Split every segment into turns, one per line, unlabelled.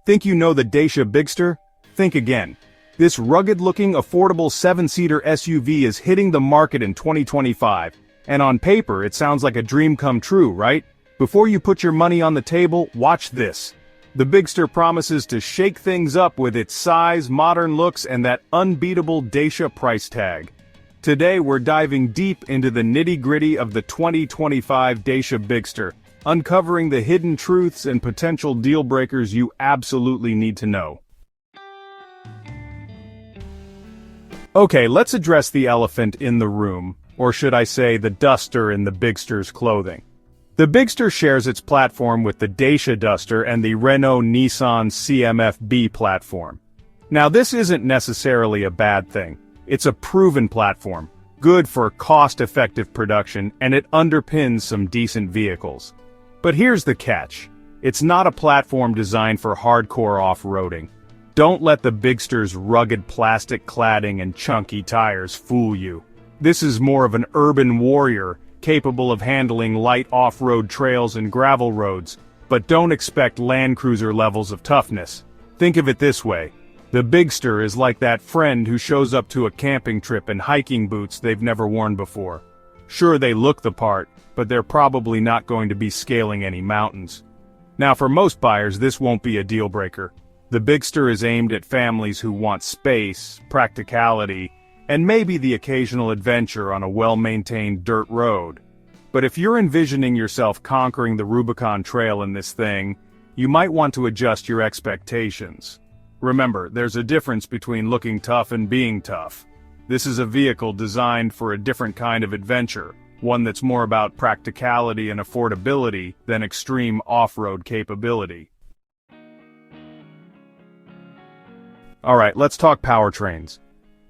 Think you know the Dacia Bigster? Think again. This rugged-looking, affordable 7-seater SUV is hitting the market in 2025, and on paper it sounds like a dream come true, right? Before you put your money on the table, watch this. The Bigster promises to shake things up with its size, modern looks, and that unbeatable Dacia price tag. Today we're diving deep into the nitty-gritty of the 2025 Dacia Bigster, uncovering the hidden truths and potential deal breakers you absolutely need to know. Okay, let's address the elephant in the room, or should I say the duster in the Bigster's clothing. The Bigster shares its platform with the Dacia Duster and the Renault-Nissan CMF-B platform. Now this isn't necessarily a bad thing. It's a proven platform, good for cost-effective production, and it underpins some decent vehicles. But here's the catch. It's not a platform designed for hardcore off-roading. Don't let the Bigster's rugged plastic cladding and chunky tires fool you. This is more of an urban warrior, capable of handling light off-road trails and gravel roads, but don't expect Land Cruiser levels of toughness. Think of it this way. The Bigster is like that friend who shows up to a camping trip in hiking boots they've never worn before. Sure, they look the part, but they're probably not going to be scaling any mountains. Now for most buyers this won't be a deal breaker. The Bigster is aimed at families who want space, practicality, and maybe the occasional adventure on a well-maintained dirt road. But if you're envisioning yourself conquering the Rubicon Trail in this thing, you might want to adjust your expectations. Remember, there's a difference between looking tough and being tough. This is a vehicle designed for a different kind of adventure, one that's more about practicality and affordability than extreme off-road capability. Alright, let's talk powertrains.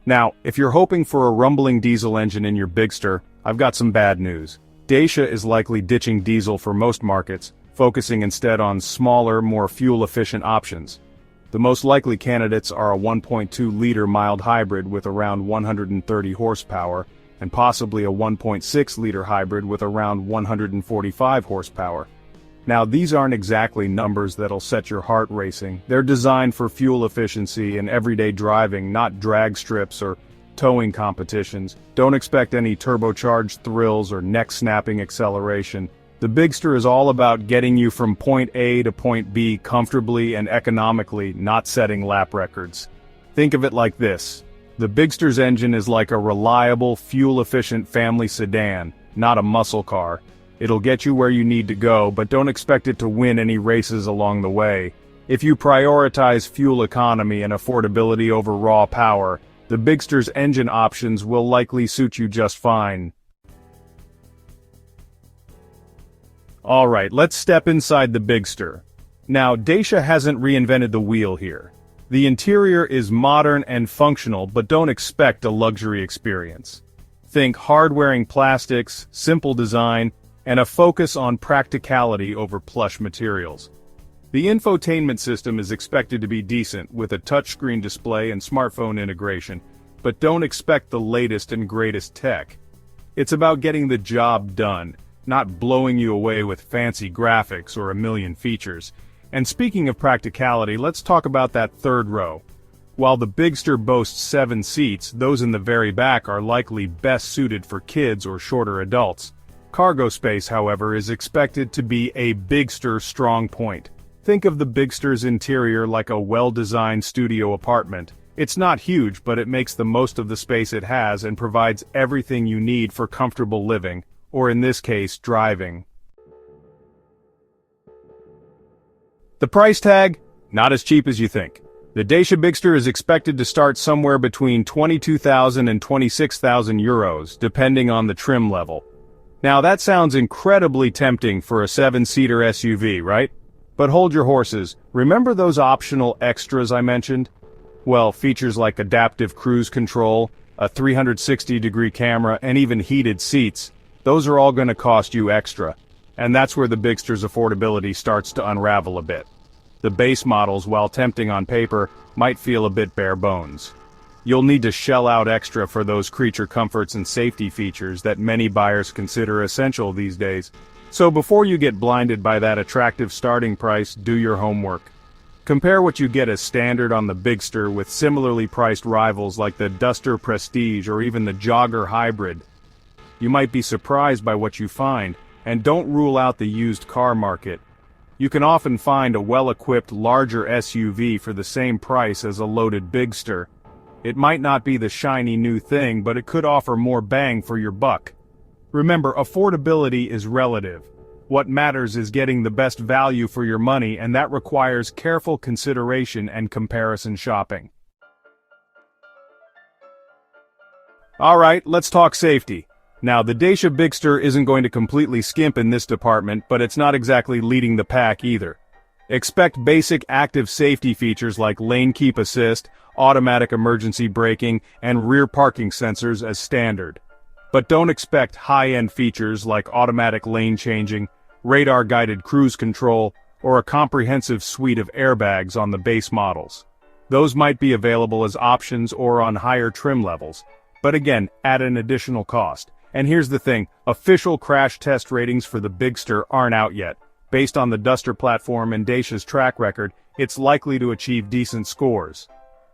Now, if you're hoping for a rumbling diesel engine in your Bigster, I've got some bad news. Dacia is likely ditching diesel for most markets, focusing instead on smaller, more fuel-efficient options. The most likely candidates are a 1.2-liter mild hybrid with around 130 horsepower, and possibly a 1.6-liter hybrid with around 145 horsepower. Now these aren't exactly numbers that'll set your heart racing. They're designed for fuel efficiency and everyday driving, not drag strips or towing competitions. Don't expect any turbocharged thrills or neck-snapping acceleration. The Bigster is all about getting you from point A to point B comfortably and economically, not setting lap records. Think of it like this. The Bigster's engine is like a reliable, fuel-efficient family sedan, not a muscle car. It'll get you where you need to go, but don't expect it to win any races along the way. If you prioritize fuel economy and affordability over raw power, the Bigster's engine options will likely suit you just fine. Alright, let's step inside the Bigster. Now, Dacia hasn't reinvented the wheel here. The interior is modern and functional, but don't expect a luxury experience. Think hard-wearing plastics, simple design, and a focus on practicality over plush materials. The infotainment system is expected to be decent, with a touchscreen display and smartphone integration, but don't expect the latest and greatest tech. It's about getting the job done, not blowing you away with fancy graphics or a million features. And speaking of practicality, let's talk about that third row. While the Bigster boasts 7 seats, those in the very back are likely best suited for kids or shorter adults. Cargo space, however, is expected to be a Bigster strong point. Think of the Bigster's interior like a well-designed studio apartment. It's not huge, but it makes the most of the space it has and provides everything you need for comfortable living, or in this case, driving. The price tag? Not as cheap as you think. The Dacia Bigster is expected to start somewhere between 22,000 and 26,000 euros, depending on the trim level. Now that sounds incredibly tempting for a 7-seater SUV, right? But hold your horses. Remember those optional extras I mentioned? Well, features like adaptive cruise control, a 360-degree camera, and even heated seats. Those are all going to cost you extra. And that's where the Bigster's affordability starts to unravel a bit. The base models, while tempting on paper, might feel a bit bare bones. You'll need to shell out extra for those creature comforts and safety features that many buyers consider essential these days. So before you get blinded by that attractive starting price, do your homework. Compare what you get as standard on the Bigster with similarly priced rivals like the Duster Prestige or even the Jogger Hybrid. You might be surprised by what you find, and don't rule out the used car market. You can often find a well-equipped larger SUV for the same price as a loaded Bigster. It might not be the shiny new thing, but it could offer more bang for your buck. Remember, affordability is relative. What matters is getting the best value for your money, and that requires careful consideration and comparison shopping. Alright, let's talk safety. Now, the Dacia Bigster isn't going to completely skimp in this department, but it's not exactly leading the pack either. Expect basic active safety features like lane keep assist, automatic emergency braking, and rear parking sensors as standard. But don't expect high-end features like automatic lane changing, radar-guided cruise control, or a comprehensive suite of airbags on the base models. Those might be available as options or on higher trim levels, but again, at an additional cost. And here's the thing, official crash test ratings for the Bigster aren't out yet. Based on the Duster platform and Dacia's track record, it's likely to achieve decent scores.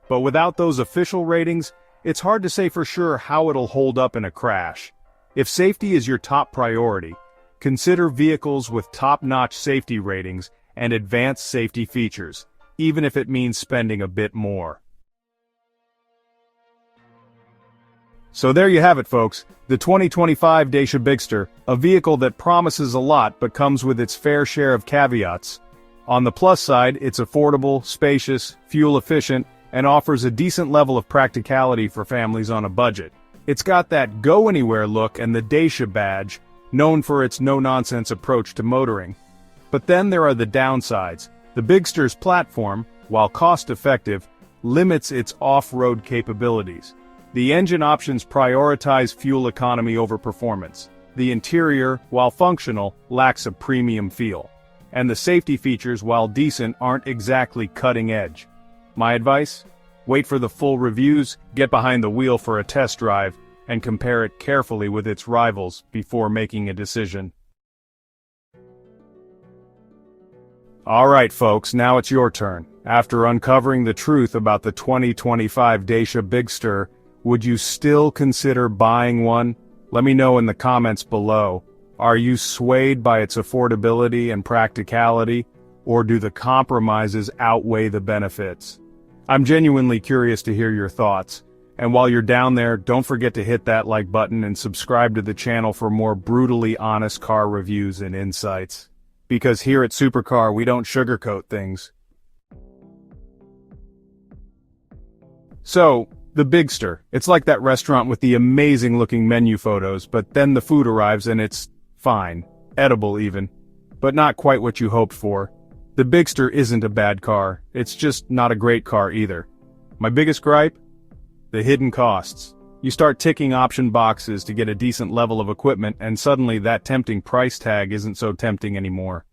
But without those official ratings, it's hard to say for sure how it'll hold up in a crash. If safety is your top priority, consider vehicles with top-notch safety ratings and advanced safety features, even if it means spending a bit more. So there you have it, folks, the 2025 Dacia Bigster, a vehicle that promises a lot but comes with its fair share of caveats. On the plus side, it's affordable, spacious, fuel-efficient, and offers a decent level of practicality for families on a budget. It's got that go-anywhere look and the Dacia badge, known for its no-nonsense approach to motoring. But then there are the downsides. The Bigster's platform, while cost-effective, limits its off-road capabilities. The engine options prioritize fuel economy over performance. The interior, while functional, lacks a premium feel. And the safety features, while decent, aren't exactly cutting edge. My advice? Wait for the full reviews, get behind the wheel for a test drive, and compare it carefully with its rivals before making a decision. Alright folks, now it's your turn. After uncovering the truth about the 2025 Dacia Bigster, would you still consider buying one? Let me know in the comments below. Are you swayed by its affordability and practicality, or do the compromises outweigh the benefits? I'm genuinely curious to hear your thoughts. And while you're down there, don't forget to hit that like button and subscribe to the channel for more brutally honest car reviews and insights. Because here at Supercar, we don't sugarcoat things. So, the Bigster. It's like that restaurant with the amazing-looking menu photos, but then the food arrives and it's fine. Edible even. But not quite what you hoped for. The Bigster isn't a bad car, it's just not a great car either. My biggest gripe? The hidden costs. You start ticking option boxes to get a decent level of equipment, and suddenly that tempting price tag isn't so tempting anymore.